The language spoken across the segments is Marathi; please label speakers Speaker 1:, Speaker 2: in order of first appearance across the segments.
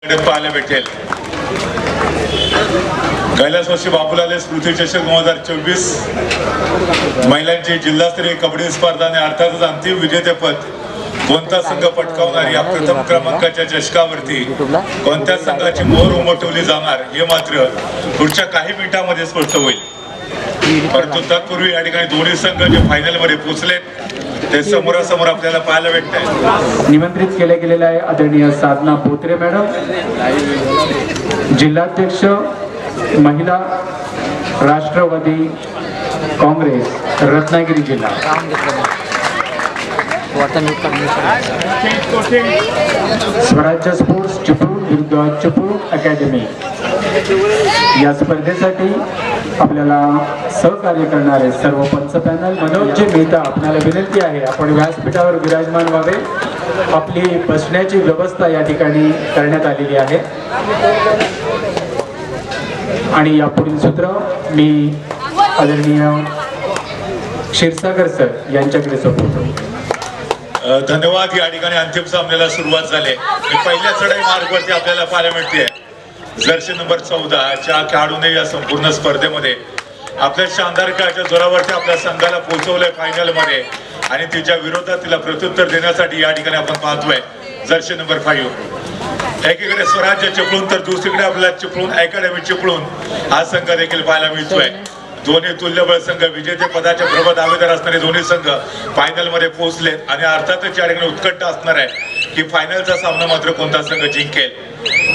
Speaker 1: पाहायला भेटेल. कैलासवासी बापूलाल स्मृती चषक 2024 महिलांची जिल्हास्तरीय कबड्डी स्पर्धा आणि अर्थातच अंतिम विजेतेपद कोणता संघ पटकावणार या प्रथम क्रमांकाच्या चषकावरती कोणत्या संघाची मोहर उमटवली जाणार हे मात्र पुढच्या काही मिनिटांमध्ये स्पष्ट होईल. परंतु तत्पूर्वी या ठिकाणी दोन्ही संघ जे फायनल मध्ये पोहोचले ते समोरासमोर आपल्याला पाहायला भेटत आहे.
Speaker 2: निमंत्रित केले गेलेले आहे आदरणीय साधना बोत्रे मॅडम, जिल्हाध्यक्ष महिला राष्ट्रवादी काँग्रेस रत्नागिरी जिल्हा. स्वराज्य स्पोर्ट्स चिपळूण विरुद्ध चिपळूण अकॅडमी या स्पर्धेसाठी आपल्याला सहकार्य करणारे सर्व पंच पॅनल मनोजजी मेहता आपल्याला विनंती आहे आपण व्यासपीठावर विराजमान व्हावे. आपली बसण्याची व्यवस्था या ठिकाणी करण्यात आलेली आहे आणि यापुढील सूत्र मी आदरणीय क्षीरसागर सर यांच्याकडे सोपवतो.
Speaker 1: धन्यवाद. या ठिकाणी अंतिम सामन्याला सुरुवात झाली. पहिल्या चढाई मार्गावरती आपल्याला पाहायला मिळते जर्सी नंबर 14 च्या खेळाडूने या संपूर्ण स्पर्धेमध्ये आपल्या शानदार खेळाच्या जोरावरती आपल्या संघाला पोहोचवलंय फायनल मध्ये आणि तिच्या विरोधात तिला प्रत्युत्तर देण्यासाठी या ठिकाणी आपण पाहतोय जर्सी नंबर 5. एकीकडे स्वराज्य चिपळूण तर दुसरीकडे आपल्याला चिपळूण अकॅडमी चिपळूण हा संघ देखील पाहायला मिळतोय. दोन्ही तुल्यबळ संघ विजेते पदाचे प्रबळ दावेदार असणारे दोन्ही संघ फायनल मध्ये पोहोचले आणि अर्थातच या ठिकाणी उत्कंठ असणार आहे की फायनलचा सामना मात्र कोणता संघ जिंकेल.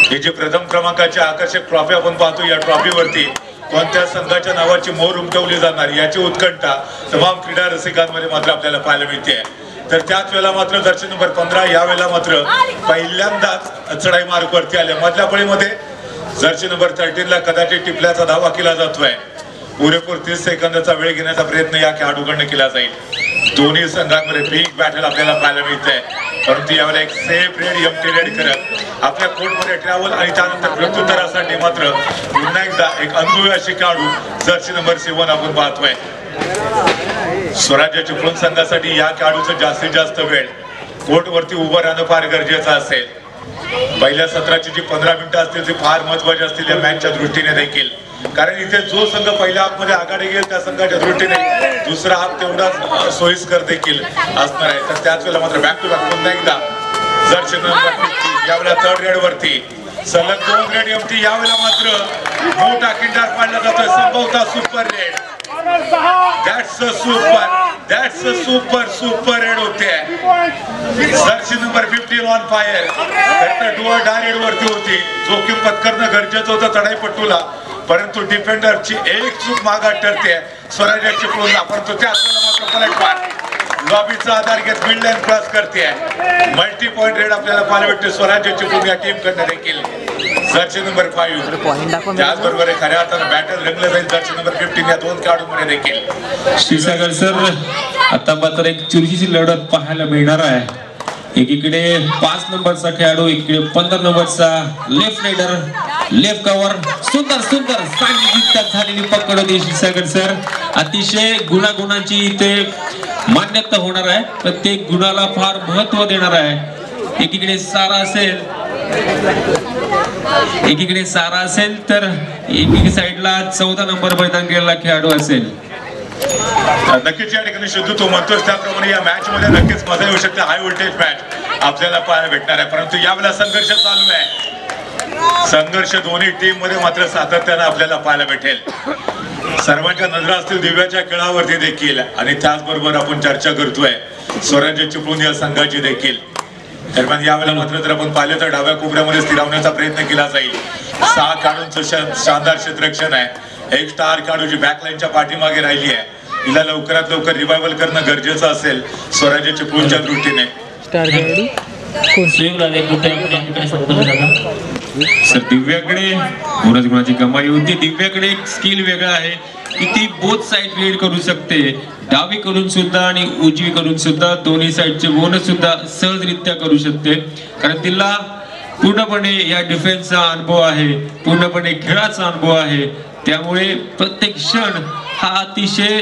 Speaker 1: ही जी प्रथम क्रमांकाची आकर्षक ट्रॉफी आपण पाहतो या ट्रॉफीवरती कोणत्या संघाच्या नावाची मोहर उमटवली जाणार याची उत्कंठा तमाम क्रीडा रसिकांमध्ये मात्र आपल्याला पाहायला मिळते. तर त्याच वेळेला मात्र जर्सी नंबर 15 या वेळेला मात्र पहिल्यांदाच चढाई मार्गावरती आल्या. मधल्या फळीमध्ये जर्सी नंबर 13 कदाचित टिपल्याचा दावा केला जातोय. पुरेपूर 30 सेकंदाचा वेळ घेण्याचा प्रयत्न या खेळाडूकडनं केला जाईल. दोन्ही संघांमध्ये बिग बॅटल आपल्याला पाहायला मिळतंय. परंतु यावेळेला एक सेफ रेड एम्प्टी रेड करत आपल्या कोर्टमध्ये ट्रॅव्हल आणि त्यानंतर प्रत्युत्तरासाठी मात्र पुन्हा एकदा एक अनुभवी अशी खेळाडू जर्सी नंबर 7 आपण पाहतोय. स्वराज्य चिपळूण संघासाठी या खेळाडूचं जास्तीत जास्त वेळ कोर्टवरती उभं राहणं फार गरजेचं असेल. पहिल्या सत्राची जी 15 मिनिटं असतील ती फार महत्वाची असतील या मॅचच्या दृष्टीने देखील, कारण इथे जो संघ पहिल्या हाफ मध्ये आघाडी घेईल त्या संघाच्या दृष्टीने दुसरा हाफ तेवढाच सोयीस्कर देखील असणार आहे. तर त्याच वेळेला मात्र बॅक टू बॅक पुन्हा एकदा जर्सी नंबर 15 यावेळेला थर्ड रेड वरती सलग 2 रेड एम्प्टी. यावेळेला मात्र मोठा किंडार पाडला जातोय संभवतः super raid. That's a super raid होते. Jersey number 15 on fire. तर डोअर डायरेड वरती होती. जोखीम पत्करणं गरजेचं होतं चढाईपट्टूला, परंतु डिफेंडरची एक चूक मागात ठरते स्वराज्य चिपळूणला. परंतु त्याच वेळेला मात्र पलटवार लॉबीचा आधार घेत मिड लाईन क्रॉस करते. मल्टी पॉइंट रेड आपल्याला पाहायला भेटते स्वराज्य चिपळूण या टीम कडनं देखील. जर्सी नंबर 5 त्याचबरोबर खऱ्या अर्थानं बॅटल रंगलं जाईल जर्सी नंबर 15 या दोन खेळाडूंमध्ये देखील.
Speaker 3: क्षीरसागर सर, आता मात्र एक चुरशीची लढत पाहायला मिळणार आहे. एकीकडे 5 नंबरचा खेळाडू, एकीकडे 15 नंबरचा लेफ्ट राइडर, लेफ्ट कव्हर. सुंदर सांगितलं झालेली पकड होती क्षीरसागर सर. अतिशय गुणागुणांची इथे मान्यता होणार आहे. प्रत्येक गुणाला फार महत्व देणार आहे. एकीकडे सारा असेल तर एकीकडे साईडला 14 नंबर मैदान केलेला खेळाडू असेल.
Speaker 1: नक्कीच या ठिकाणी शुद्ध तो म्हणतोस त्याप्रमाणे या मॅच मध्ये नक्कीच मजा येऊ शकते. हाय व्होल्टेज मॅच आपल्याला पाहायला भेटणार आहे. परंतु यावेळेला संघर्ष चालू आहे. संघर्ष दोन्ही टीम मध्ये मात्र सातत्यानं आपल्याला पाहायला भेटेल. सर्वांच्या नजरा असतील दिव्याच्या खेळावरती देखील आणि त्याचबरोबर आपण चर्चा करतोय स्वराज्य चिपळूण या संघाची देखील. दरम्यान यावेळेला मात्र जर आपण पाहिलं तर डाव्या कोपऱ्यामध्ये स्थिरावण्याचा प्रयत्न केला जाईल. 6 खेळाडूंचं शानदार क्षेत्ररक्षण आहे. एक स्टार खेळाडू जी बॅकलाईनच्या पाठीमागे राहिली आहे तिला लवकरात लवकर रिवायवल करणं गरजेचं असेल स्वराज्य चिपळूणच्या दृष्टीने.
Speaker 3: सर दिव्याकडे बऱ्याच गुणाची कमाई होती. दिव्याकडे एक स्किल वेगळा आहे की ती बोथ साइड रीड करू शकते. डावीकडून सुद्धा आणि उजवीकडून सुद्धा दोन्ही साइडचे बोनस सुद्धा सहजरित्या करू शकते. कारण तिला पूर्णपणे या डिफेन्सचा अनुभव आहे, पूर्णपणे खेळाचा अनुभव आहे. त्यामुळे प्रत्येक क्षण हा अतिशय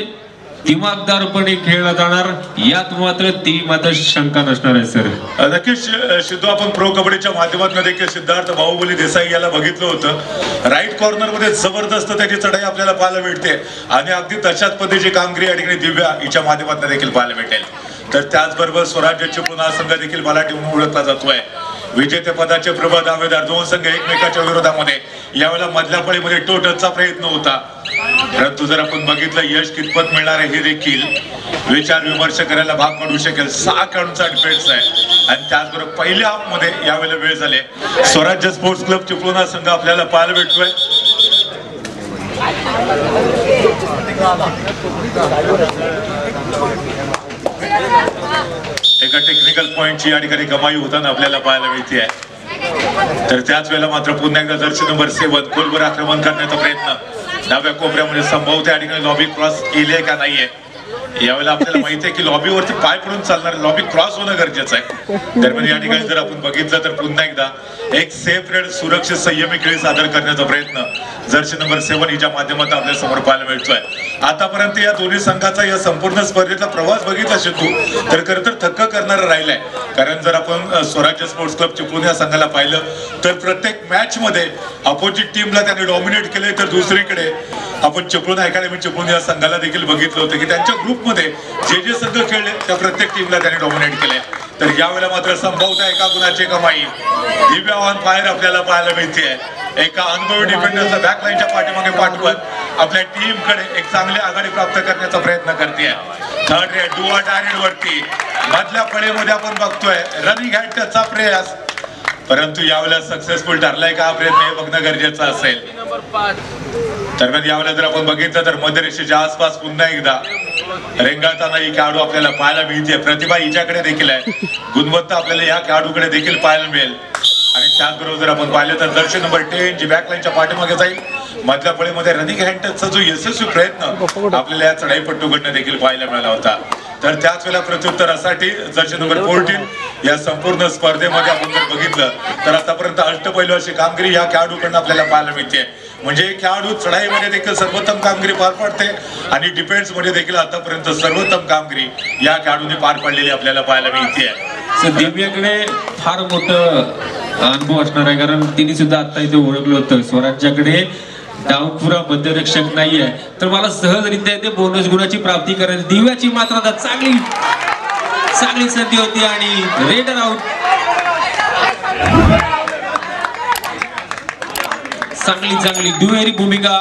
Speaker 3: दिमागदारपणे खेळला जाणार, यात मात्र शंका नसणार आहे सर.
Speaker 1: नक्कीच सिद्धू, आपण प्रो कबड्डीच्या माध्यमातून देखील सिद्धार्थ बाहुबली देसाई याला बघितलं होतं. राईट कॉर्नर मध्ये जबरदस्त त्याची चढाई आपल्याला पाहायला मिळते आणि अगदी तशाच पद्धतीची कामगिरी या ठिकाणी दिव्या हिच्या माध्यमातून देखील पाहायला मिळेल. तर त्याचबरोबर स्वराज्य चिपळूण हा संघ देखील बलाढ्य म्हणून ओळखला जातोय. विजेते पदाचे प्रबळ दावेदार दोन संघ एकमेकाच्या विरोधामध्ये यावेळेला मधल्या फळीमध्ये टोटलचा प्रयत्न होता, परंतु जर आपण बघितलं यश कितपत मिळणार आहे हे देखील विचार विमर्श करायला भाग पडू शकेल. 6 खेळाडूंचा डिफेन्स आहे आणि त्याचबरोबर पहिल्या हाफ मध्ये यावेळेला वेळ झाले. स्वराज्य स्पोर्ट्स क्लब चिपळूण हा संघ आपल्याला पाहायला भेटतोय. एका टेक्निकल पॉइंटची या ठिकाणी कमाई होताना आपल्याला पाहायला मिळते आहे. तर त्याच वेळेला मात्र पुन्हा एकदा जर्सी नंबर 7 गोलवर आक्रमण करण्याचा प्रयत्न डाव्या कोपऱ्यामध्ये संभवते. या ठिकाणी लॉबी क्रॉस केले का नाहीये यावेळेला आपल्याला माहिती आहे की लॉबीवरती पाय पडून चालणार, लॉबी क्रॉस होणं गरजेचं आहे. दरम्यान या ठिकाणी जर आपण बघितलं तर पुन्हा एकदा एक सेफ रेड सुरक्षित संयमी खेळी सादर करण्याचा प्रयत्न जर्सी नंबर 7 हिच्या माध्यमातून आपल्या समोर पाहायला मिळतोय. आतापर्यंत या दोन्ही संघाचा या संपूर्ण स्पर्धेचा प्रवास बघितला सिद्धू तर खरं तर थक्क करणारा राहिलाय. कारण जर आपण स्वराज्य स्पोर्ट्स क्लब चिपळूण या संघाला पाहिलं तर प्रत्येक मॅच मध्ये अपोजिट टीमला त्याने डॉमिनेट केले, तर दुसरीकडे आपण चिपळूण अकॅडमी चिपळूण या संघाला देखील बघितलं होतं की त्यांच्या ग्रुपमध्ये जे जे संघ खेळले त्या प्रत्येक टीमला त्याने डॉमिनेट केले. तर यावेळेला मात्र संभवतः एका गुणाची कमाई दिव्या ऑन फायर आपल्याला पाहायला मिळते. एका अनुभवी डिफेंडरला बॅकलाईनच्या पाठीमागे पाठवत आपल्या टीम कडे एक चांगली आघाडी प्राप्त करण्याचा प्रयत्न करते. थर्ड रेड डुआ डायरेक्ट वरती मधल्या फळीमध्ये आपण बघतोय रनिंग हॅड टचचा प्रयास, परंतु यावेळेला सक्सेसफुल ठरलाय का हा प्रयत्न हे बघणं गरजेचं असेल. दरम्यान यावेळेला जर आपण बघितलं तर मध्यरेषेच्या आसपास पुन्हा एकदा रेंगाळताना ही खेळाडू आपल्याला पाहायला मिळते. प्रतिभा हिच्याकडे देखील आहे, गुणवत्ता आपल्याला या खेळाडूकडे देखील पाहायला मिळेल. आणि त्याचबरोबर जर आपण पाहिलं तर जर्सी नंबर 10 जी बॅकलाईनच्या पाठीमागे जाईल, मधल्या फळीमध्ये रनिंग हँडचा जो यशस्वी प्रयत्न आपल्याला या चढाईपट्टूकडनं देखील पाहायला मिळाला होता. तर त्याच वेळेला प्रत्युत्तरासाठी जर्सी नंबर 14 या संपूर्ण स्पर्धेमध्ये आपण जर बघितलं तर आतापर्यंत अष्टपैलू अशी कामगिरी या खेळाडूकडनं आपल्याला पाहायला मिळते. म्हणजे खेळाडू चढाईमध्ये देखील सर्वोत्तम कामगिरी पार पाडते आणि डिफेन्स मध्ये देखील आतापर्यंत सर्वोत्तम कामगिरी या खेळाडूने पार पाडलेली आपल्याला पाहायला मिळते.
Speaker 3: दिव्याकडे फार मोठं अनुभव असणार आहे, कारण तिने सुद्धा आता इथे ओळखलं होतं स्वराज्याकडे डावखुरा मध्यरक्षक नाहीये, तर मला सहजरित्या इथे बोनस गुणाची प्राप्ती करायची. दिव्याची मात्र आता चांगली संधी होती आणि रेडर आउट. चांगली दुहेरी भूमिका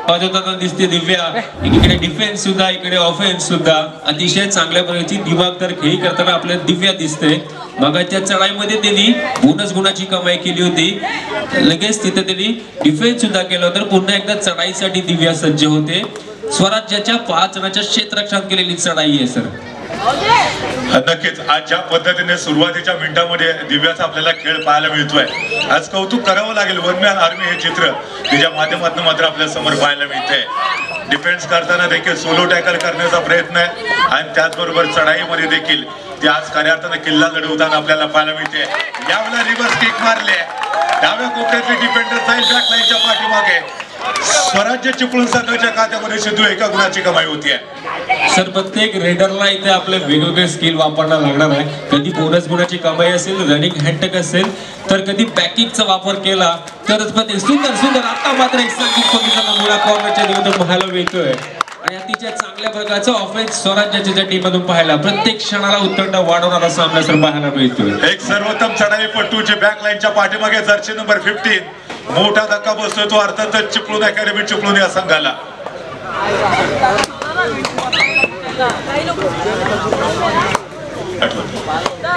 Speaker 3: बजावताना दिसते दिव्या. इकडे डिफेन्स सुद्धा इकडे ऑफेन्स सुद्धा अतिशय चांगल्या प्रकारची दिमागदार खेळी करताना आपल्याला दिव्या दिसते. मगाच्या चढाईमध्ये त्यांनी बोनस गुणाची कमाई केली होती, लगेच तिथे त्यांनी डिफेन्स सुद्धा केला होता. पुन्हा एकदा चढाईसाठी दिव्या सज्ज होते. स्वराज्याच्या 5 जणांच्या क्षेत्ररक्षणात केलेली चढाई आहे सर.
Speaker 1: नक्कीच आज ज्या पद्धतीने सुरुवातीच्या मिनिटांमध्ये दिव्याचा आपल्याला खेळ पाहायला मिळतोय, आज कौतुक करावं लागेल. वन मॅन आर्मी हे चित्र त्याच्या माध्यमातून मात्र आपल्या समोर पाहायला मिळतंय. डिफेन्स करताना देखील सोलो टॅकल करण्याचा प्रयत्न आहे आणि त्याचबरोबर चढाईमध्ये देखील ते आज खऱ्या अर्थानं किल्ला लढवताना आपल्याला पाहायला मिळते. यावेळेला रिव्हर्स किक मारले, डाव्या कोपऱ्यातले डिफेंडर जाईल बॅकलाईनच्या पाठीमागे. स्वराज्य चिपळूण संघाच्या खात्यामध्ये सिद्धू एका गुणाची कमाई होतीये.
Speaker 3: सर प्रत्येक रेडरला इथे आपले वेगवेगळे स्किल वापरायला लागणार आहे. कधी बोनस गुणाची कमाई असेल, रनिंग हँडटक असेल, तर कधी बॅकिंगचा वापर केला तरच पण सुंदर. आता मात्र एक सांघिक पद्धतीचा मुळा कॉर्नरच्या निवडून पाहायला मिळतोय आणि अतिशय चांगल्या प्रकारचा ऑफेन्स स्वराज्याच्या टीममधून पाहायला प्रत्येक क्षणाला उत्तंड वाढवणारा सामना सर पाहायला मिळतोय.
Speaker 1: एक सर्वोत्तम चढाईपट्टूचे बॅकलाईनच्या पाठीमागे जर्सी नंबर 15 मोठा धक्का बसतोय तो अर्थातच चिपळूण अकॅडमी चिपळूण या संघाला.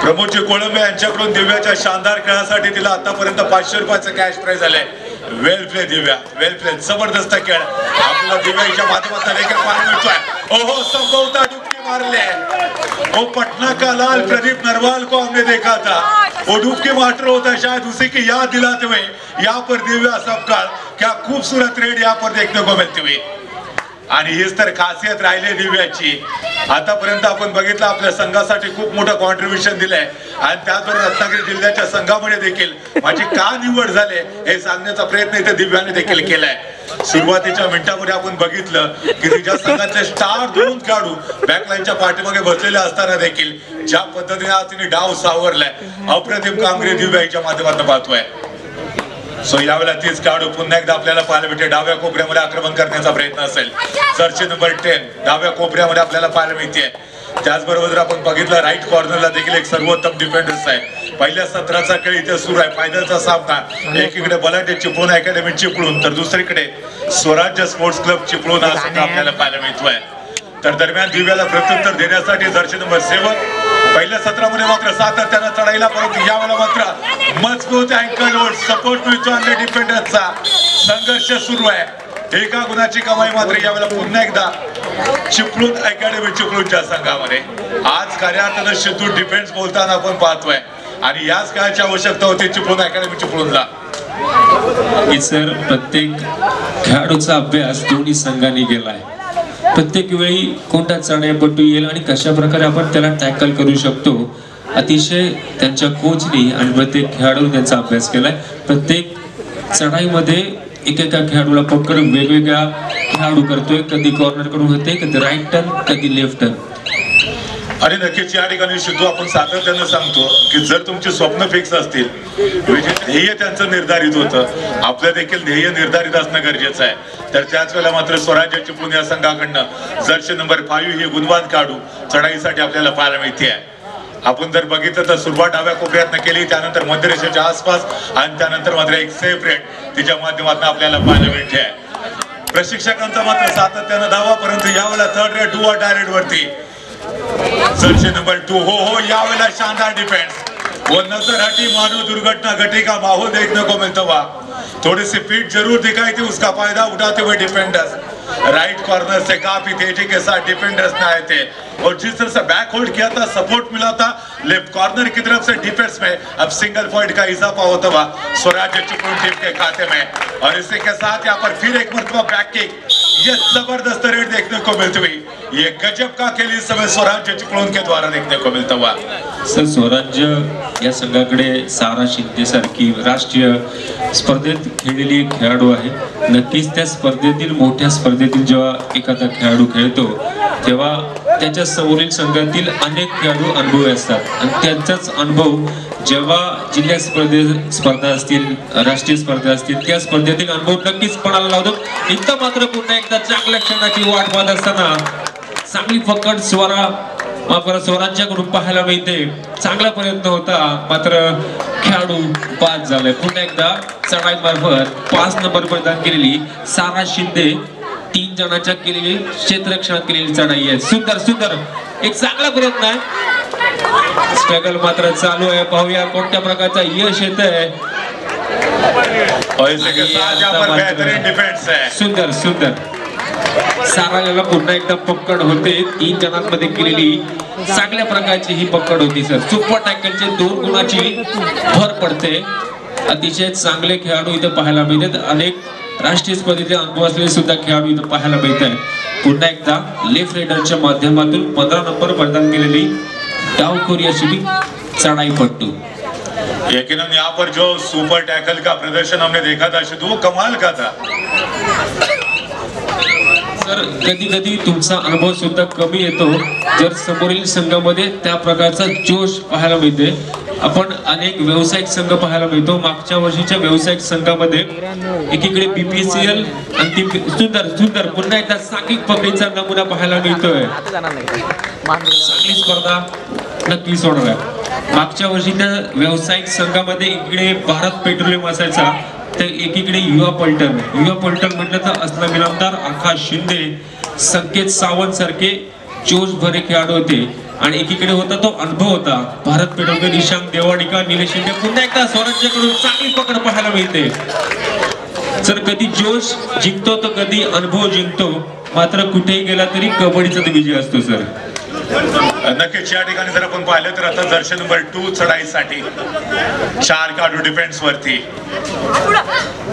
Speaker 1: प्रमोदजी कोळंबे यांच्याकडून दिव्याच्या शानदार खेळासाठी तिला आतापर्यंत 500 रुपयाचं कॅश प्राइज आलंय. वेल प्ले दिव्या, वेल प्ले, जबरदस्त खेळ आपला दिव्याच्या माध्यमातून देखील पाहायला मिळतोय. ओहो संभवता डुबकी मारले. वो पटना का लाल प्रदीप नरवाल को हमने देखा था, वो डुबकी मार होता, शायद उसी की याद दिलाते हुए यहाँ पर दिव्या सबका क्या खूबसूरत रेड यहाँ पर देखने को मिलती हुई. आणि हीच तर खासियत राहिली दिव्याची. आतापर्यंत आपण बघितलं आपल्या संघासाठी खूप मोठं कॉन्ट्रीब्युशन दिलंय आणि त्याचबरोबर रत्नागिरी जिल्ह्याच्या संघामध्ये देखील माझी का निवड झाले हे सांगण्याचा प्रयत्न इथे दिव्याने देखील केलाय. सुरुवातीच्या मिनिटामध्ये आपण बघितलं की तिच्या संघातले स्टार 2 खेळाडू बॅकलाईनच्या पाठीमागे बसलेले असताना देखील ज्या पद्धतीने आज तिने डाव सावरलाय, अप्रतिम कामगिरी दिव्याच्या माध्यमातून पाहतोय. सो यावेळेला तीच खेळाडू पुन्हा एकदा आपल्याला पाहायला भेटते. डाव्या कोपऱ्यामध्ये आक्रमण करण्याचा प्रयत्न असेल. जर्सी नंबर 10 डाव्या कोपऱ्यामध्ये आपल्याला पाहायला मिळते. त्याचबरोबर जर आपण बघितलं राईट कॉर्नरला देखील एक सर्वोत्तम डिफेंडर्स आहे. पहिल्या सत्राचा खेळ इथे सुरू आहे. फायनलचा सामना एकीकडे बलाढ्य चिपळूण अकॅडमी चिपळूण तर दुसरीकडे स्वराज्य स्पोर्ट्स क्लब चिपळूण हा संघ आपल्याला पाहायला मिळतोय. तर दरम्यान दिव्याला प्रत्युत्तर देण्यासाठी जर्सी नंबर 7 पहिल्या सत्रामध्ये मात्र सातत्यानं चढाईला, परंतु यावेळेला मात्र मजबूत अँकल होल्ड सपोर्ट मिळतो आणि डिफेंडरचा संघर्ष सुरू आहे. एका गुणाची कमाई मात्र यावेळेला पुन्हा एकदा चिपळूण अकॅडमी चिपळूणच्या संघामध्ये. आज खऱ्या अर्थानं शितू डिफेन्स बोलताना आपण पाहतोय आणि याच काळाची आवश्यकता होती चिपळूण अकॅडमी चिपळूणला.
Speaker 3: सर प्रत्येक खेळाडूचा अभ्यास दोन्ही संघांनी केलाय. प्रत्येक वेळी कोणता चढाईपटू येईल आणि कशा प्रकारे आपण त्याला टॅकल करू शकतो, अतिशय त्यांच्या कोचनी आणि प्रत्येक खेळाडू त्यांचा अभ्यास केलाय. प्रत्येक चढाईमध्ये एकेका खेळाडूला पकडून वेगवेगळा खेळाडू करतोय. कधी कॉर्नर करून होते, कधी राईट टर्न, कधी लेफ्ट टर्न.
Speaker 1: आणि नक्कीच या ठिकाणी शितू आपण सातत्यानं सांगतो की जर तुमची स्वप्न फिक्स असतील, ध्येय त्यांचं निर्धारित होतं, आपलं देखील ध्येय निर्धारित असणं गरजेचं आहे. तर त्याच वेळेला मात्र स्वराज्य चिपळूण या संघाकडनं जर्सी नंबर 5 ही गुणवान काढू चढाईसाठी आपल्याला पाहायला मिळते आहे. आपण जर बघितलं तर सुरुवात डाव्या कोपऱ्यातनं केली, त्यानंतर मध्यरेषेच्या आसपास आणि त्यानंतर मात्र एक सेफ रेट तिच्या माध्यमातून आपल्याला पाहायला मिळते आहे. प्रशिक्षकांचा मात्र सातत्यानं धावा, परंतु यावेळेला third rate do or direct वरती जर्सी नंबर 2 हो यावेळेला शानदार डिफेंस. वो नजर हटी मानो दुर्घटना घटी का माहौल देखने को मिलता हुआ. थोड़ी सी पीठ जरूर दिखाई थी, उसका फायदा उठाते हुए डिफेंडर्स राइट कॉर्नर से काफी तेजी के साथ डिफेंडर्स ने आए थे और जिस तरह से बैक होल्ड किया था, सपोर्ट मिला था लेफ्ट कॉर्नर की तरफ से डिफेंस में, अब सिंगल पॉइंट का इजाफा होता हुआ स्वराज्य चिपळूण टीम के खाते में. और इसी के साथ यहाँ पर फिर एक मरतबा बैक किक, ये जबरदस्त रेड देखने को मिलती हुई. ये गजब का खेल इस समय स्वराज्य चिपळूण के द्वारा देखने को मिलता हुआ.
Speaker 3: सर स्वराज्य या संघाकडे सारा शिंदे सारखी राष्ट्रीय स्पर्धेत खेळलेली एक खेळाडू आहे. नक्कीच त्या स्पर्धेतील मोठ्या स्पर्धेतील जेव्हा एखादा खेळाडू खेळतो तेव्हा त्याच्या समोरील संघातील अनेक खेळाडू अनुभवी असतात आणि त्यांचाच अनुभव जेव्हा जिल्हा स्पर्धा असतील, राष्ट्रीय स्पर्धा असतील, त्या स्पर्धेतील अनुभव नक्कीच पणाला लावतो. इथं मात्र पुन्हा एकदा चांगल्या क्षणाची वाट पाहत असताना चांगली पकड स्वराज्याकडून पाहायला मिळते. चांगला प्रयत्न होता, मात्र खेळाडू बाद झालाय. पुन्हा एकदा चढाई मार्फत 5 नंबर प्रदान केलेली सारा शिंदे 3 जणांच्या केलेली क्षेत्ररक्षणात केलेली चढाई आहे. सुंदर सुंदर एक चांगला प्रयत्न आहे. स्ट्रगल मात्र चालू आहे. पाहूया कोणत्या प्रकारचा यश येत आहे. सुंदर सुंदर साराला पुन्हा एकदा पकड होते. 3 जणांमध्ये केलेली चांगल्या प्रकारची ही पकड होती सर. सुपर टॅकलचे 2 गुणाची भर पडते. अतिशय चांगले खेळाडू इथे पाहायला मिळतात. अनेक राष्ट्रीय स्पर्धेचे अनुभव असलेले सुद्धा खेळाडू इथे पाहायला मिळत आहेत. पुन्हा एकदा लेफ्ट रेडरच्या माध्यमातून 15 नंबर प्रदान केलेली डावखोरी अशी चढाई पट्टू.
Speaker 1: यकीनन यहाँ पर जो सुपर टैकल का प्रदर्शन हमने देखा था शितू, वो कमाल का था.
Speaker 3: सर कधी कधी तुमचा अनुभव सुद्धा कमी येतो जर समोरील संघामध्ये त्या प्रकारचा जोश पाहायला मिळते. आपण अनेक व्यावसायिक संघ पाहायला मिळतो. मागच्या वर्षीच्या व्यावसायिक संघामध्ये एकीकडे BPCL अंतिम सुंदर सुंदर पुन्हा एकदा साकिक पकडीचा नमुना पाहायला मिळतोय. चांगली स्पर्धा नक्की सोडणार. मागच्या वर्षीच्या व्यावसायिक संघामध्ये एकीकडे भारत पेट्रोलियम असायचा, तर एकीकडे युवा पलटण म्हटलं तर असलम इनामदार, आकाश शिंदे, संकेत सावंत सारखे जोश भरे खेळाडू होते. आणि एकीकडे होता तो अनुभव होता भारत पेट्रोलियम निशांक देवाडिका, निलेश शिंदे. पुन्हा एकदा स्वराज्याकडून चांगली पकड पाहायला मिळते. सर कधी जोश जिंकतो तर कधी अनुभव जिंकतो, मात्र कुठेही गेला तरी कबड्डीचा विजय असतो सर.
Speaker 1: नक्कीच या ठिकाणी जर आपण पाहिलं तर आता जर्सी नंबर 2 चढाईसाठी 4 काढू डिफेन्स वरती.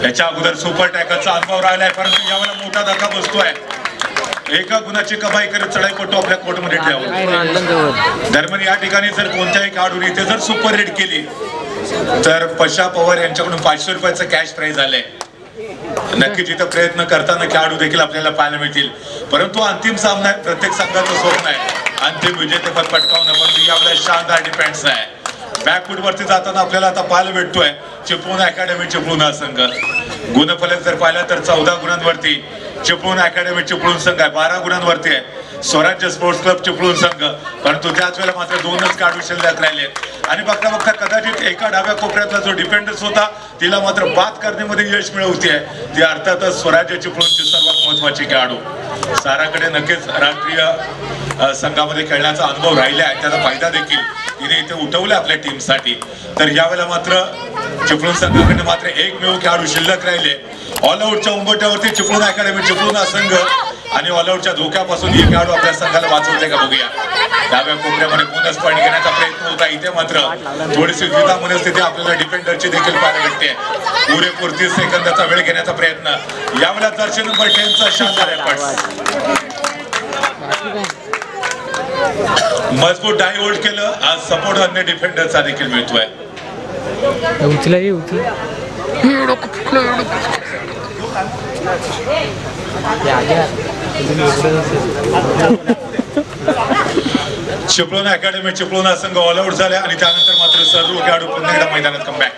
Speaker 1: याच्या अगोदर सुपर टॅकलचा अनुभव राहिलाय, परंतु यावेळेला मोठा धक्का बसतोय. एका गुणाची कमाई करत चढाईपटू आपल्या कोर्टमध्ये ठेवला. दरम्यान या ठिकाणी जर कोणत्याही खेळाडूने इथे जर सुपर रेड केली तर पशा पवार यांच्याकडून 500 रुपयाचं कॅश प्राइज आलंय. नक्कीच इथं प्रयत्न करताना खेळाडू देखील आपल्याला पाहायला मिळतील, परंतु अंतिम सामना आहे, प्रत्येक संघाचं स्वप्न आहे अंतिम विजेतेपद पटकावणं, पण यावेळेला शानदार डिफेन्स आहे. बॅकफूट वरती जाताना आपल्याला आता पाहायला भेटतोय चिपळूण अकॅडमी चिपळूण हा संघ. गुणफलक जर पाहिला तर 14 गुणांवरती चिपळूण अकॅडमी चिपळूण संघ आहे, 12 गुणांवरती आहे स्वराज्य स्पोर्ट्स क्लब चिपळूण संघ, परंतु त्याच वेळेला मात्र 2च खेळाडू शिल्लक राहिले. आणि बघता बघता कदाचित एका डाव्या कोपऱ्यातला जो डिफेंडर्स होता तिला मात्र बाद करण्यामध्ये यश मिळवते ती अर्थातच स्वराज्य चिपळूणची सर्वात महत्वाची खेळाडू. साराकडे नक्कीच राष्ट्रीय संघामध्ये खेळण्याचा अनुभव राहिला आहे, त्याचा फायदा देखील तिने इथे उठवला आपल्या टीमसाठी. तर यावेळेला मात्र चिपळूण संघाकडे मात्र एकमेव खेळाडू शिल्लक राहिले. ऑलआउटच्या उंबरठ्यावरती चिपळूण अकॅडमी चिपळूण हा संघ आणि ऑलआउटच्या धोक्यापासून हे खेळाडू आपल्या संघाला वाचवते का बघूया. डाव्या कोपऱ्यामध्ये बोनस पॉईंट घेण्याचा प्रयत्न होता, इथे मात्र थोडीशी द्विधा मनस्थिती आपल्याला डिफेंडरची देखील पाहायला भेटते. पुरेपूर 30 सेकंदाचा वेळ घेण्याचा प्रयत्न यावेळेला जर्सी नंबर 10 चा शानदार एफर्ट. मजबूत डाय होल्ड केलं, आज सपोर्ट अन्य डिफेंडरचा देखील मिळतोय. चिपळूण अकॅडमी चिपळूण हा संघ ऑल आउट झाला आणि त्यानंतर मात्र सर्व खेळाडू पुन्हा एकदा मैदानात कमबॅक.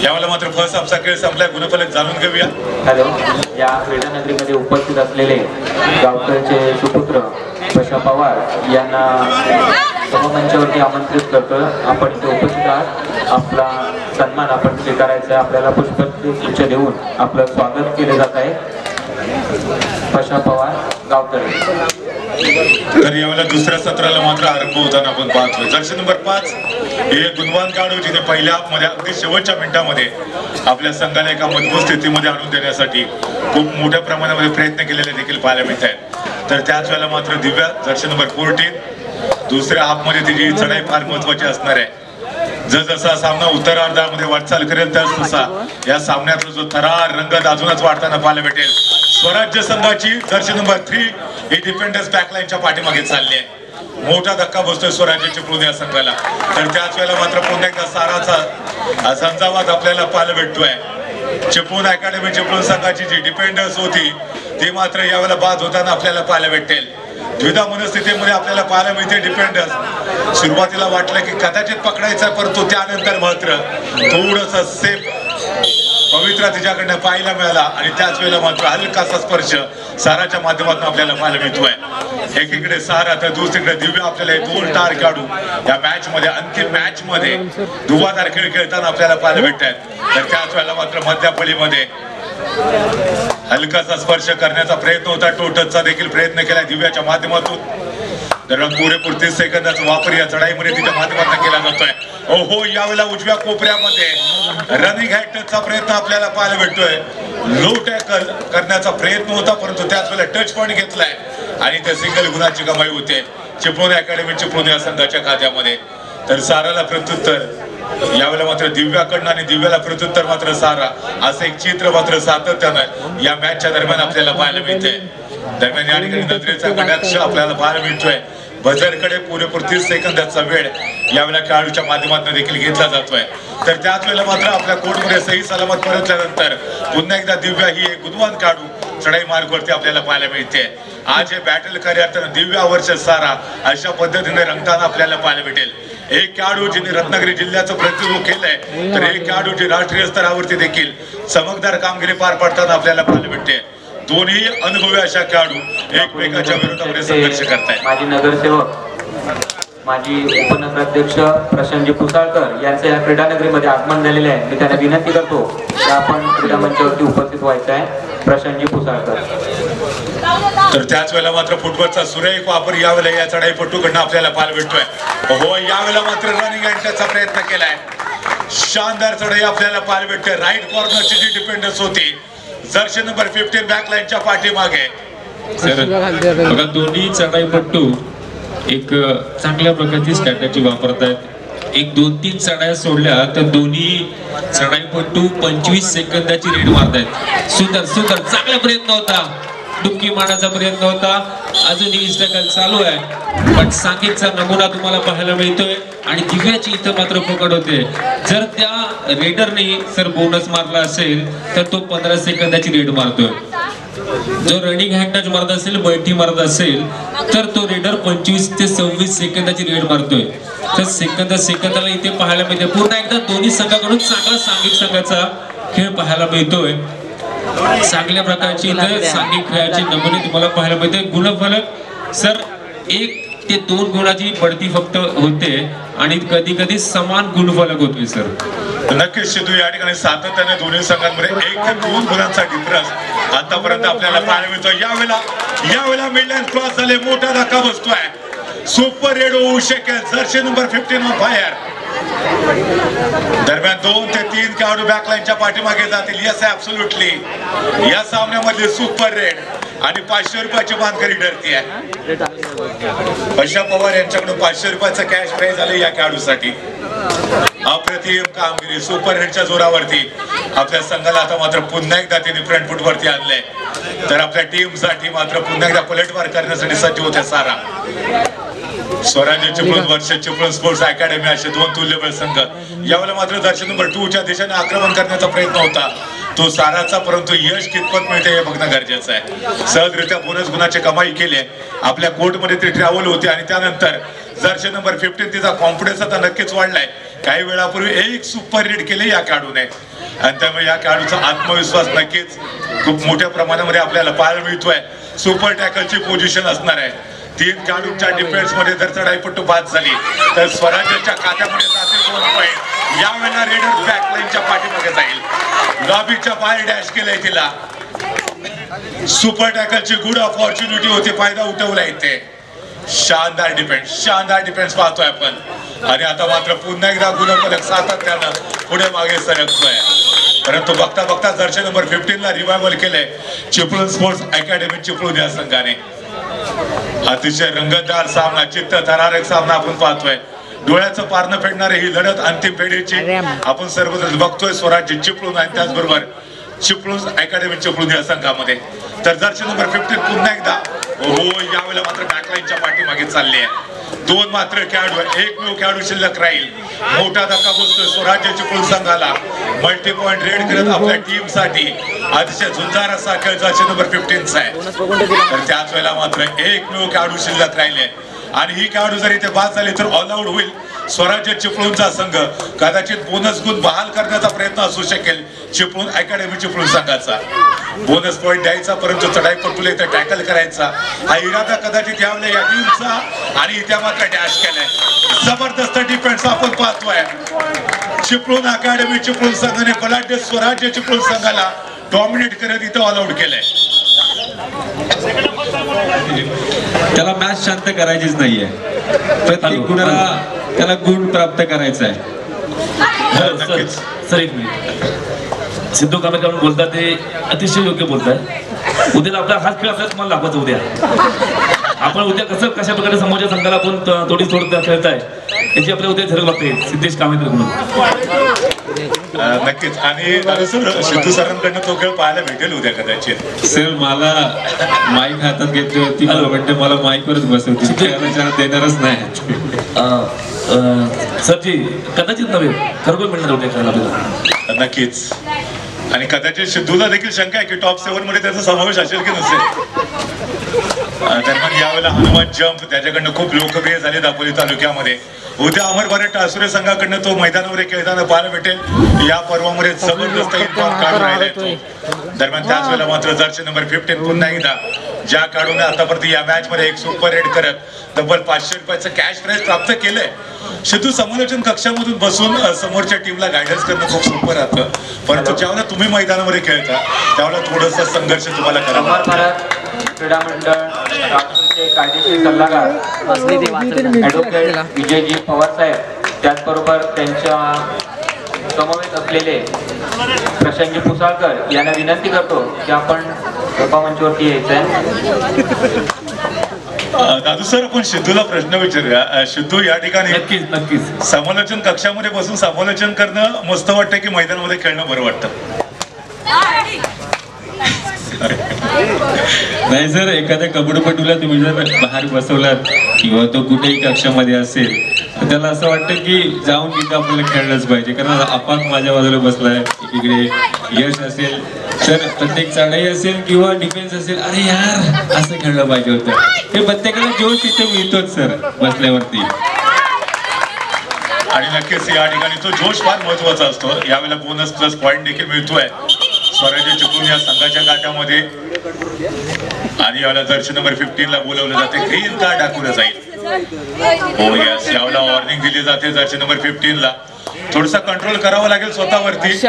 Speaker 1: यावेळेला मात्र फर्स्ट हाफचा खेळ संपलाय. गुणफलक जाणून घेऊया.
Speaker 2: हॅलो, या क्रीडानगरीमध्ये उपस्थित असलेले गावकरचे सुपुत्र पशा पवार यांना सभामंचावरती आमंत्रित करतो. आपण इथे उपस्थित आहात, आपला सन्मान आपण स्वीकारायचा आहे. आपल्याला पुष्पगुच्छ देऊन आपलं स्वागत केले जात आहे. पशा पवार गावकर.
Speaker 1: तर यावेळेला दुसऱ्या सत्राला मात्र आरंभ होताना आपण पाहतोय. जर्सी नंबर 5 हे गुणवान खेळाडू जिने पहिल्या हाफमध्ये अगदी शेवटच्या मिनिटामध्ये आपल्या संघाला एका मजबूत स्थितीमध्ये आणून देण्यासाठी खूप मोठ्या प्रमाणामध्ये प्रयत्न केलेले देखील पाहायला मिळत आहेत. तर त्याच वेळेला मात्र दिव्या जर्सी नंबर 14 दुसऱ्या हाफमध्ये तिची चढाई फार महत्वाची असणार आहे. जसा सामना उत्तरार्धामध्ये वाटचाल करेल तसा या सामन्यातला जो थरार रंगत अजूनच वाढताना पाहायला भेटेल. स्वराज्य संघाची जर्सी नंबर 3 ही डिफेंडर्स बॅकलाईनच्या पाठीमागे चालली आहे. मोठा धक्का बसतोय स्वराज्य चिपळूण या संघाला. तर त्याच वेळेला मात्र पुन्हा एकदा साराचा झंझावात आपल्याला पाहायला भेटतोय. चिपळूण अकॅडमी चिपळूण संघाची जी डिफेंडर्स होती ती मात्र यावेळेला बाद होताना आपल्याला पाहायला भेटेल. द्विधा मनस्थितीमध्ये आपल्याला पाहायला मिळते. डिफेंडर्स सुरुवातीला वाटलं की कदाचित पकडायचा, परंतु त्यानंतर मात्र थोडंसं सेफ पवित्रा तिच्याकडनं पाहायला मिळाला आणि त्याच वेळेला मात्र हलकासा स्पर्श साराच्या माध्यमातून आपल्याला पाहायला मिळतोय. एकीकडे सारा तर दुसरीकडे दिव्या आपल्याला हे 2 स्टार खेळाडू या मॅच मध्ये अंतिम मॅच मध्ये धुवाधार खेळ खेळताना आपल्याला पाहायला भेटत आहेत. तर त्याच वेळेला मात्र मध्यफळीमध्ये हलकासा स्पर्श करण्याचा प्रयत्न होता. टोटलचा देखील प्रयत्न केला दिव्याच्या माध्यमातून. तर पुरेपूर 30 सेकंदाचा वापर या चढाईमध्ये तिच्या माध्यमातून केला जातोय. ओहो, यावेळेला उजव्या कोपऱ्यामध्ये रनिंग हॅटचा प्रयत्न आपल्याला पाहायला भेटतोय. लो टॅकल करण्याचा प्रयत्न होता, परंतु त्याच वेळेला टच पॉईंट घेतलाय आणि त्या सिंगल गुणाची कमाई होते चिपळूण अकॅडमी चिपळूण या संघाच्या खात्यामध्ये. तर साराला प्रत्युत्तर यावेळेला मात्र दिव्याकडनं आणि दिव्याला प्रत्युत्तर मात्र सारा, असं एक चित्र मात्र सातत्यानं या मॅचच्या दरम्यान आपल्याला पाहायला मिळते. दरम्यान या ठिकाणी नजरेचा कटाक्ष आपल्याला पाहायला मिळतोय. बझरकडे पुरेपूर 30 सेकंदाचा वेळ यावेळेला खेळाडूच्या माध्यमातून देखील घेतला जातोय. तर त्याच वेळेला मात्र आपल्या कोर्टमध्ये सही सलामत परतल्यानंतर पुन्हा एकदा दिव्या ही एक गुणवान खेळाडू चढाई मार्गावरती आपल्याला पाहायला मिळते. आज हे बॅटल खऱ्या दिव्या वर्सेस सारा अशा पद्धतीने रंगताना आपल्याला पाहायला भेटेल. एक खेळाडू जिने रत्नागिरी जिल्ह्याचं प्रतिनिधित्व केलंय, तर एक खेळाडू जी राष्ट्रीय स्तरावरती देखील चमकदार कामगिरी पार पाडताना आपल्याला पाहायला भेटते. दोन्ही अनुभवी अशा खेळाडू एकमेकांच्या विरोधामध्ये संघर्ष करतायत.
Speaker 2: माजी नगरसेवक माजी उपनगराध्यक्ष प्रशांतजी पुसाळकर यांचं या क्रीडानगरीमध्ये आगमन झालेले आहे. मी त्यांना विनंती करतो की आपण क्रीडा मंचावरती उपस्थित व्हायचं आहे. प्रशांतजी पुसाळकर.
Speaker 1: तर त्याच वेळेला मात्र फुटबॉलचा सुरेख वापर यावेळेला या चढाईपटूकडनं आपल्याला पाहायला भेटतोय. हो, यावेळेला मात्र रनिंग हँडचा प्रयत्न केलाय. शानदार चढाई आपल्याला पाहायला भेटते. राईट कॉर्नरची जी डिफेंडर्स होती जर्सी नंबर 15 बॅकलाईनच्या पाठीमागे.
Speaker 3: बघा, दोन्ही चढाईपट्टू एक चांगल्या प्रकारची स्ट्रॅटेजी वापरतायत. एक 2-3 चढाया सोडल्या तर दोन्ही चढाईपट्टू 25 सेकंदाची रेड मारतायत. सुंदर सुंदर चांगला प्रयत्न होता. डुबकी मारण्याचा प्रयत्न होता. अजूनही स्ट्रगल चालू आहे, पण सांघिकचा नमुना तुम्हाला पाहायला मिळतोय आणि दिव्याची इथं मात्र पकड होते. जर त्या रेडरने सर बोनस मारला असेल तर तो 15 सेकंदाची रेड मारतोय. जो रनिंग हँड टच मारत असेल, बैठी मारत असेल तर तो रेडर 25 ते 26 सेकंदाची रेड मारतोय. तर सेकंदाला इथे पाहायला मिळते. पुन्हा एकदा दोन्ही संघाकडून चांगला सांघिक संघाचा खेळ पाहायला मिळतोय. चांगल्या प्रकारची इथे सांघिक खेळाची नमुने तुम्हाला पाहायला मिळते. गुणफलक सर 1 ते 2 गुणाची बढती फक्त होते आणि कधी कधी समान गुणफलक होतोय सर.
Speaker 1: नक्कीच सिद्धू या ठिकाणी सातत्याने दोन्ही संघांमध्ये 1 ते 2 गुणांचा डिफरन्स आतापर्यंत आपल्याला पाहायला मिळतो. यावेळेला मिडलाईन क्रॉस झाले, मोठा धक्का बसतोय. सुपर रेड होऊ शकेल. Jersey number 15 on fire. दरम्यान 2 ते 3 खेळाडू बॅकलाईनच्या पाठीमागे जातील. Yes absolutely. या सामन्यामध्ये सुपर रेड आणि 500 रुपयाची मानकरी ठरती आहे. अशा पवार यांच्याकडून 500 रुपयाचं कॅश प्राइज आले या खेळाडूसाठी. अप्रतिम कामगिरी सुपर रेडच्या जोरावरती आपल्या संघाला आता मात्र पुन्हा एकदा त्यांनी फ्रंट फूट वरती आणलंय. तर आपल्या टीम साठी मात्र पुन्हा एकदा पलटवार करण्यासाठी सज्ज होते सारा. स्वराज्य चिपळूण वर्ष चिपळूण स्पोर्ट्स अकॅडमी असे 2 तुल्यबळ संघ. यावेळेला मात्र दर्शन नंबर 2 च्या दिशेने आक्रमण करण्याचा प्रयत्न होता तो साराचा, परंतु यश कितपत मिळते हे बघणं गरजेचं आहे. सहजरित्या बोनस गुणाची कमाई केली. आपल्या कोर्टमध्ये ते ट्रॅव्हल होते आणि त्यानंतर जर्सी नंबर 15 तिचा कॉन्फिडन्स आता नक्कीच वाढलाय. काही वेळापूर्वी 1 सुपर रेड केले या खेळाडूने आणि त्यामुळे या खेळाडूचा आत्मविश्वास नक्कीच खूप मोठ्या प्रमाणामध्ये आपल्याला पाहायला मिळतोय. सुपर टॅकलची पोझिशन असणार आहे. 3 खेळाडूंच्या डिफेन्स मध्ये जर चढाईपट्टू बाद झाली तर स्वराज्याच्या खात्यामध्ये जातील 2 पॉइंट. यावेळेला रेडर बॅकलाईनच्या पाठीमागे जाईल. लॉबीच्या बाहेर डॅश केलंय तिला. सुपर टॅकलची गुड ऑपॉर्च्युनिटी होती, फायदा उठवला इथे. शानदार डिफेन्स पाहतोय आपण आणि आता मात्र पुन्हा एकदा गुणफलक सातत्यानं पुढे मागे सरकतोय. परंतु बघता बघता जर्सी नंबर 15 ला रिवायवल केलंय चिपळूण स्पोर्ट्स अकॅडमी चिपळूण या संघाने. अतिशय रंगतदार सामना, चित्त थरारक सामना आपण पाहतोय. डोळ्याचं पारणं फेडणारी ही लढत अंतिम फेरीची आपण सर्वत्र बघतोय. स्वराज्य चिपळूण आणि त्याचबरोबर चिपळूण अकॅडमी चिपळूण या संघामध्ये. तर जर्सी नंबर 15 पुन्हा एकदा यावेळेला मात्र बॅकलाईनच्या पाठीमागे चालले आहे. 2 मात्र खेळाडू, एकमेव खेळाडू शिल्लक राहील. मोठा धक्का बसतोय स्वराज्य चिपळूण संघाला. मल्टी पॉइंट रेड करत आपल्या टीम साठी अतिशय झुंजार असा खेळ जर्सी नंबर 15चा आहे. तर त्याच वेळेला मात्र एकमेव खेळाडू शिल्लक राहिले आणि ही खेळाडू जर इथे बाद झाली तर ऑल आउट होईल स्वराज्य चिपळूणचा संघ. कदाचित बोनस गुण बहाल करण्याचा प्रयत्न असू शकेल चिपळूण अकॅडमी चिपळूण संघाचा. बोनस पॉइंट द्यायचा परंतु चढाईपट्टूला इथे टॅकल करायचा हा इरादा कदाचित यावेळेला या टीमचा आणि इथे मात्र डॅश केलाय. जबरदस्त डिफेन्स आपण पाहतोय. चिपळूण अकॅडमी चिपळूण संघाने बलाढ्य स्वराज्य चिपळूण संघाला डॉमिनेट करत इथं ऑल आउट केलंय.
Speaker 3: त्याला मॅच शांत करायचीच नाहीये. प्रत्येक गुणाला त्याला गुण प्राप्त करायचा आहे.
Speaker 4: सर एक मिनिट. सिद्धू कामेकर बोलतात ते अतिशय योग्य बोलतात. उद्याला आपला हाच खेळ असल्यास मला दाखवायचं. उद्या आपण उद्या कशा प्रकारे समोरच्या संघाला आपण थोडं खेळताय याची आपल्या उद्या ठरव लागते सिद्धेश कामेकर म्हणून.
Speaker 1: नक्कीच. आणि सिद्धू सरांकडनं तो खेळ पाहायला भेटेल उद्या कदाचित.
Speaker 3: सर मला माईक हातात घेतली होती, मला वाटतं मला माईकवरच बसवती, खेळायला देणारच नाही.
Speaker 4: सरजी कदाचित नव्हे खरोखर मिळणार होते खेळायला आपल्याला.
Speaker 1: नक्कीच. आणि कदाचित सिद्धूला देखील शंका आहे की टॉप 7 मध्ये त्याचा समावेश असेल की नसेल. दरम्यान यावेळेला हनुमान जंप त्याच्याकडनं खूप लोकप्रिय झाले दापोली तालुक्यामध्ये. उद्या अमर भारत टासुरे संघाकडनं तो मैदानावर खेळताना पाहायला भेटेल. या पर्वामध्ये जबरदस्त इन्फॉर्म काढून राहिलाय तो. दरम्यान त्याच वेळेला मात्र जर्सी नंबर 15 पुन्हा एकदा ज्या काढून आतापर्यंत या मॅच मध्ये 1 सुपर रेड करत तब्बल 500 रुपयाचं कॅश प्राइज प्राप्त केलंय. सिद्धू समालोचन कक्षामधून बसून समोरच्या टीमला गायडन्स करणं खूप सोपं राहतं, परंतु ज्यावेळेला तुम्ही मैदानामध्ये खेळता त्यावेळेला थोडासा संघर्ष तुम्हाला करावा लागतो.
Speaker 2: क्रीडा मंडळ राष्ट्रीय कायदेशीर सल्लागार ॲडव्होकेट विजयजी पवार साहेब, त्याचबरोबर त्यांच्या समवेत असलेले प्रशांतजी पुसाळकर यांना विनंती करतो की आपण सभामंचावरती यायचंय.
Speaker 1: दादू सर, आपण सिद्धूला प्रश्न विचारूया. सिद्धू, या ठिकाणी
Speaker 4: नक्कीच
Speaker 1: समालोचन कक्षामध्ये बसून समालोचन करणं मस्त वाटतं की मैदानामध्ये खेळणं बरं वाटतं?
Speaker 3: नाही सर, एखाद्या कबड्डीपटूला तुम्ही जर बाहेर बसवलात किंवा तो कुठेही कक्षामध्ये असेल तर त्याला असं वाटतं की जाऊन तिथे आपल्याला खेळलंच पाहिजे, कारण अपाक माझ्या बाजूला बसलाय, इकडे यश असेल तर प्रत्येक चढाई असेल किंवा डिफेन्स असेल, अरे यार असं खेळलं पाहिजे होतं. हे प्रत्येकाला जोश तिथे मिळतोच सर बसल्यावरती.
Speaker 1: आणि नक्कीच या ठिकाणी तो जोश फार महत्वाचा असतो. यावेळेला बोनस प्लस पॉइंट देखील मिळतोय स्वराज्य चिपळूण या संघाच्या गाठामध्ये. आणि यावेळेला जर्सी नंबर 15 ला बोलवलं जाते, ग्रीन कार्ड दाखवलं जाईल. हो यस, यावेळेला वॉर्निंग दिली जाते जर्सी नंबर 15 ला. थोडसा कंट्रोल करावं लागेल स्वतःवरती.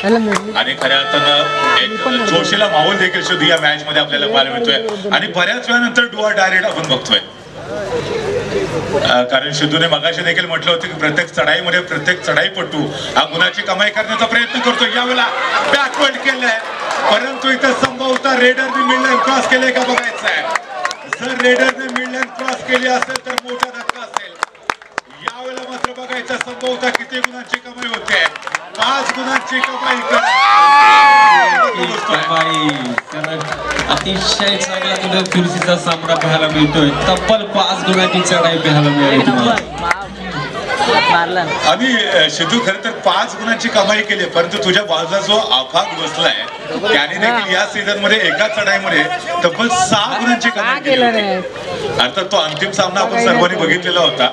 Speaker 1: आणि खऱ्या अर्थानं एक जोशीला माहोल देखील शुद्धी या मॅच मध्ये आपल्याला पाहायला मिळतोय. आणि बऱ्याच वेळानंतर डुआ डायरेक्ट आपण बघतोय, कारण सिद्धूने मगाशी देखील म्हटलं होतं की प्रत्येक चढाईमध्ये प्रत्येक चढाईपटू हा गुणाची कमाई करण्याचा प्रयत्न करतो. यावेळेला बॅकवर्ड केलंय, परंतु इथं संभवतः रेडरने मिडलाईन क्रॉस केलंय का बघायचं आहे. जर रेडरने मिडलाईन क्रॉस केली असेल तर मोठा धक्का असेल. यावेळेला मात्र बघायचं संभवतः किती गुणांची कमाई होते. 5 गुणांची कमाई
Speaker 3: अतिशय चांगला तुला चुरशीचा सामना पाहायला मिळतोय. तब्बल 5 गुणांची चढाई पाहायला मिळाली तुम्हाला.
Speaker 1: आणि सिद्धू खरं तर 5 गुणांची कमाई केली, परंतु तुझ्या बाजूला जो आफाक बसलाय त्याने देखील या सीझन मध्ये एका चढाईमध्ये तब्बल 6 गुणांची कमाई केली होती. अर्थात तो अंतिम सामना आपण सर्वांनी बघितलेला होता.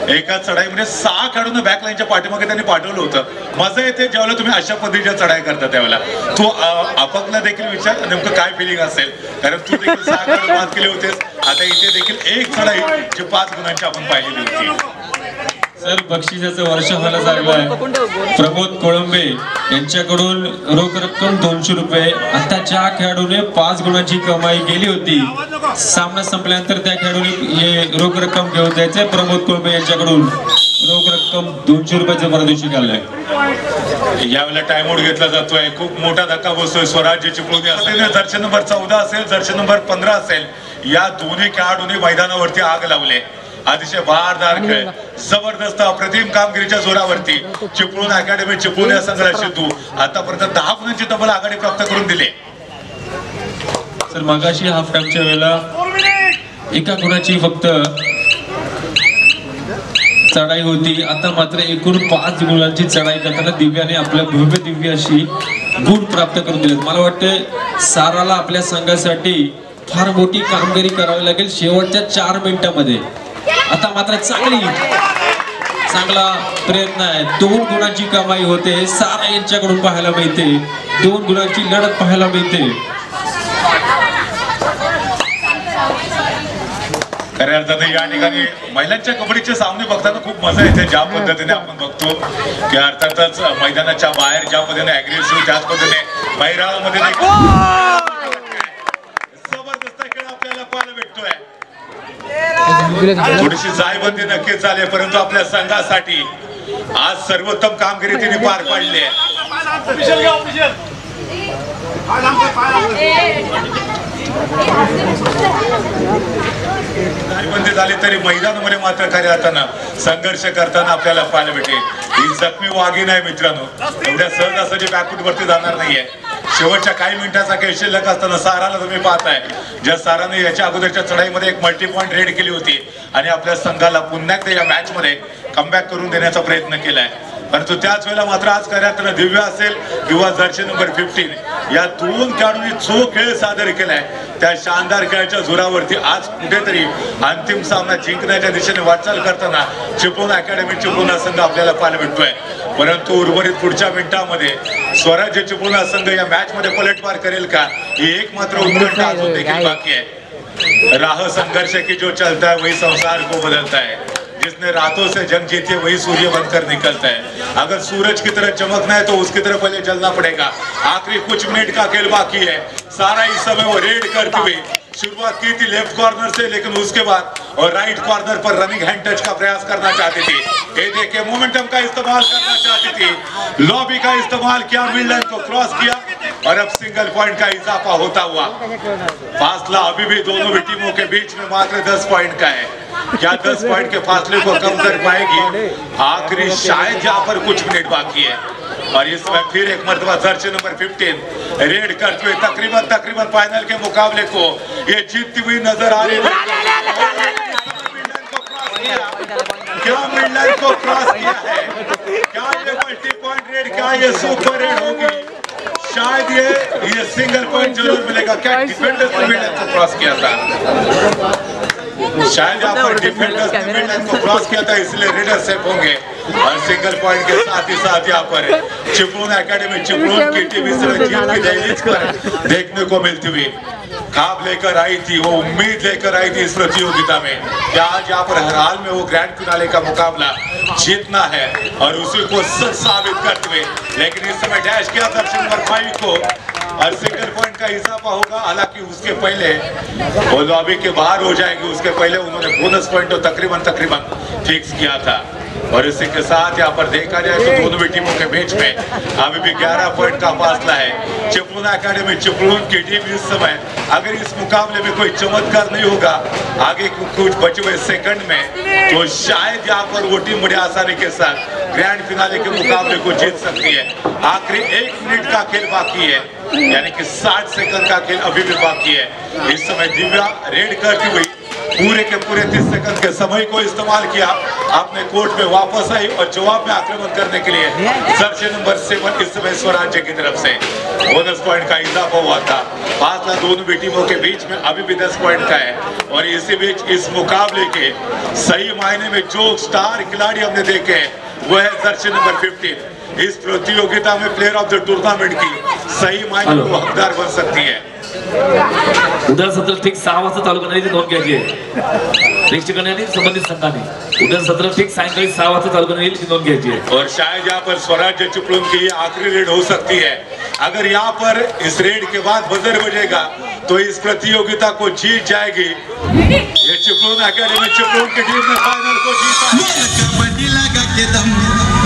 Speaker 1: एका चढाईमध्ये 6 खेळाडूंना बॅकलाईनच्या पाठीमागे त्यांनी पाठवलं होतं. मजा येते ज्यावेळेला तुम्ही अशा पद्धतीच्या चढाई करता त्यावेळेला. तू आपापला देखील विचार नेमकं काय फिलिंग असेल, कारण तू देखील 6 खेळाडू बाद केले होतेस. आता इथे देखील एक चढाई जी 5 गुणांची आपण पाहिलेली होती.
Speaker 3: सर बक्षिसाचं वर्ष व्हायला चालू आहे. प्रमोद कोळंबे यांच्याकडून रोख रक्कम 200 रुपये. आता ज्या खेळाडूने 5 गुणांची कमाई केली होती, सामना संपल्यानंतर त्या खेळाडूने हे रोख रक्कम घेऊन द्यायचे. प्रमोद कोळंबे यांच्याकडून रोख रक्कम 200 रुपयाचं पारितोषिक आलंय.
Speaker 1: यावेळेला टाइम आउट घेतला जातोय. खूप मोठा धक्का बसतोय स्वराज्य चिपळूण असेल, जर्सी नंबर 14 असेल, जर्सी नंबर 15 असेल, या दोन्ही खेळाडूंनी मैदानावरती आग लावले. अतिशय बहारदार खेळ, जबरदस्त अप्रतिम कामगिरीच्या जोरावरती चिपळूण अकॅडमी चिपळूण या संघाला सिद्धू आतापर्यंत 10 गुणांची तब्बल आघाडी प्राप्त करून दिली.
Speaker 3: सर मगाशी हाफ टाइमच्या वेळेला 1 गुणाची फक्त चढाई होती. आता मात्र एकूण 5 गुणांची चढाई करताना दिव्याने आपल्या भव्य दिव्य अशी गुण प्राप्त करून दिले. मला वाटतं साराला आपल्या संघासाठी फार मोठी कामगिरी करावी लागेल शेवटच्या 4 मिनिटांमध्ये. आता मात्र चांगला प्रयत्न आहे. 2 गुणांची कमाई होते. सारा यांच्याकडून पाहायला मिळते. 2 गुणांची लढत पाहायला मिळते.
Speaker 1: खऱ्या अर्थाने या ठिकाणी महिलांच्या कबड्डीचे सामने बघताना खूप मजा येते. ज्या पद्धतीने आपण बघतो की अर्थातच मैदानाच्या बाहेर ज्या पद्धतीने अग्रेसिव्ह, त्याच पद्धतीने बैराळामध्ये जबरदस्त खेळ आपल्याला पाहायला भेटतोय. थोडीशी जायबंदी नक्कीच झाली, परंतु आपल्या संघासाठी आज सर्वोत्तम कामगिरी तिने पार पाडली आहे. जायबंदी झाली तरी मैदानामध्ये मात्र खऱ्या अर्थानं संघर्ष करताना आपल्याला पाहायला भेटेल. ही जखमी वाघीण आहे मित्रांनो, एवढ्या सहजासहजी बॅकफूट वरती जाणार नाहीये. शेवटच्या काही मिनिटाचा खेळ शिल्लक असताना साराला तुम्ही पाहताय, ज्या साराने याच्या अगोदरच्या चढाईमध्ये एक मल्टी पॉइंट रेड केली होती आणि आपल्या संघाला पुन्हा एकदा या मॅच मध्ये कमबॅक करून देण्याचा प्रयत्न केलाय. परंतु त्याच वेळेला मात्र आज खऱ्या अर्थानं दिव्या असेल किंवा जर्सी नंबर 15 या 2 खेळाडूंनी जो खेळ सादर केलाय त्या शानदार खेळाच्या जोरावरती आज कुठेतरी अंतिम सामना जिंकण्याच्या दिशेने वाटचाल करताना चिपळूण अकॅडमी चिपळूण संघ आपल्याला पाहायला भेटतोय. परंतु उर्वरित पुढच्या मिनिटांमध्ये स्वराज्य चिपळूण संघ या मॅच मध्ये पलटवार करेल का, ही एक मात्र उत्कंठा अजून देखील बाकी आहे. राह संघर्ष की जो चलता है वही संसार को बदलता है. जिसने रातों से जंग जीती है वही सूर्य बनकर निकलता है. अगर सूरज की तरह चमकना है तो उसकी तरफ पहले जलना पड़ेगा. आखिरी कुछ मिनट का खेल बाकी है. सारा इस समय वो रेड करते हुए शुरुआत की थी लेफ्ट कॉर्नर से, लेकिन उसके बाद और राइट कॉर्नर पर रनिंग हैंड टच का प्रयास करना चाहती थी. ये देखिए मोमेंटम का इस्तेमाल करना चाहती थी, लॉबी का इस्तेमाल किया, मिड लाइन को क्रॉस किया और अब सिंगल पॉइंट का इजाफा होता हुआ. फासला अभी भी दोनों टीमों के बीच में मात्र 10 पॉइंट का है. क्या 10 पॉइंट के फासले को कम कर पाएगी? आखिरी शायद यहाँ पर कुछ मिनट बाकी है. और इसमें फिर एक मरतबा जर्सी नंबर 15 रेड करते हुए तकरीबन फाइनल के मुकाबले को ये जीतती हुई नजर आ रही है। क्या मिडलाइन को क्रॉस किया है? क्या ये मल्टी पॉइंट रेड, क्या ये सुपर रेड होगी? शायद ये सिंगल पॉइंट जरूर मिलेगा। क्या डिफेंडर्स ने मिडलाइन को क्रॉस किया था? शायद यहाँ पर डिफेंडर्स ने मिडलाइन को क्रॉस किया था, इसलिए रेडर सेफ होंगे और सिंगल पॉइंट के साथ ही यहाँ पर चिपळूण एकेडमी चिपळूण की टीम इस जीत की दहलीज पर देखने को मिलती हुई खाब लेकर आई थी, वो उम्मीद लेकर आई थी इस प्रतियोगिता में कि आज यहाँ पर हर हाल में वो ग्रैंड फिनाले का मुकाबला जीतना है और उसी को सच साबित करते हुए, लेकिन इस समय डैश किया दर्शन नंबर 5 को और सिंगल पॉइंट का इजाफा होगा। हालांकि उसके पहले वो लॉबी के बाहर हो जाएंगे, उसके पहले उन्होंने बोनस पॉइंट तो तकरीबन फिक्स किया था। और इसी के साथ यहाँ पर देखा जाए तो दोनों भी टीमों के बीच में अभी भी 11 पॉइंट का फासला है। चिपळूण एकेडमी चिपळूण की टीम इस समय अगर इस मुकाबले में कोई चमत्कार नहीं होगा आगे कुछ बचे हुए सेकंड में, तो शायद यहाँ पर वो टीम बड़ी आसानी के साथ ग्रैंड फिनाले के मुकाबले को जीत सकती है। आखिरी 1 मिनट का खेल बाकी है, यानी कि 60 सेकंड का खेल अभी भी बाकी है। इस समय दिव्या रेड करती हुई पूरे के पूरे 30 सेकंड के समय को इस्तेमाल किया, अपने कोर्ट में वापस आई और जवाब में आक्रमण करने के लिए जर्सी नंबर 7 इस समय स्वराज्य की तरफ से बोनस पॉइंट का इजाफा हुआ था। फासला दोनों भी टीमों के बीच में अभी भी 10 पॉइंट का है। और इसी बीच इस मुकाबले के सही मायने में जो स्टार खिलाड़ी हमने देखे हैं वो है जर्सी नंबर 15। इस प्रतियोगिता में प्लेयर ऑफ द टूर्नामेंट की सही मायने में हकदार बन सकती है।
Speaker 4: उद्या सत्र ठीक 6 वाजता चालू करण्याची नोंद घ्यायची आहे प्रेक्षकांनी संबंधित संघाने। उद्या सत्र ठीक सायंकाळी 6 वाजता चालू करण्याची नोंद घ्यायची आहे।
Speaker 1: और शायद यहाँ पर स्वराज्य चिपळूण की आखिरी रेड हो सकती है। अगर यहाँ पर इस रेड के बाद बजर बजेगा तो इस प्रतियोगिता को जीत जाएगी ये चिपळूण एकेडमी। चिपळूण की टीम ने फाइनल को जीता।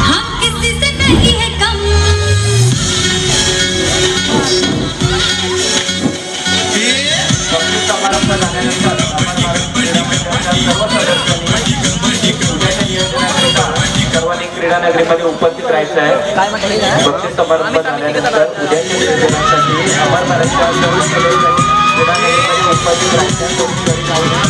Speaker 5: हम किसी से नहीं है कम।
Speaker 2: सर्वांनी क्रीडा नगरीमध्ये उपस्थित राहायचं आहे। बक्षीस समारंभ झाल्यानंतर उद्याच्या नियोजनासाठी अमर महाराष्ट्र क्रीडा नगरीमध्ये उपस्थित राहायचं आहे।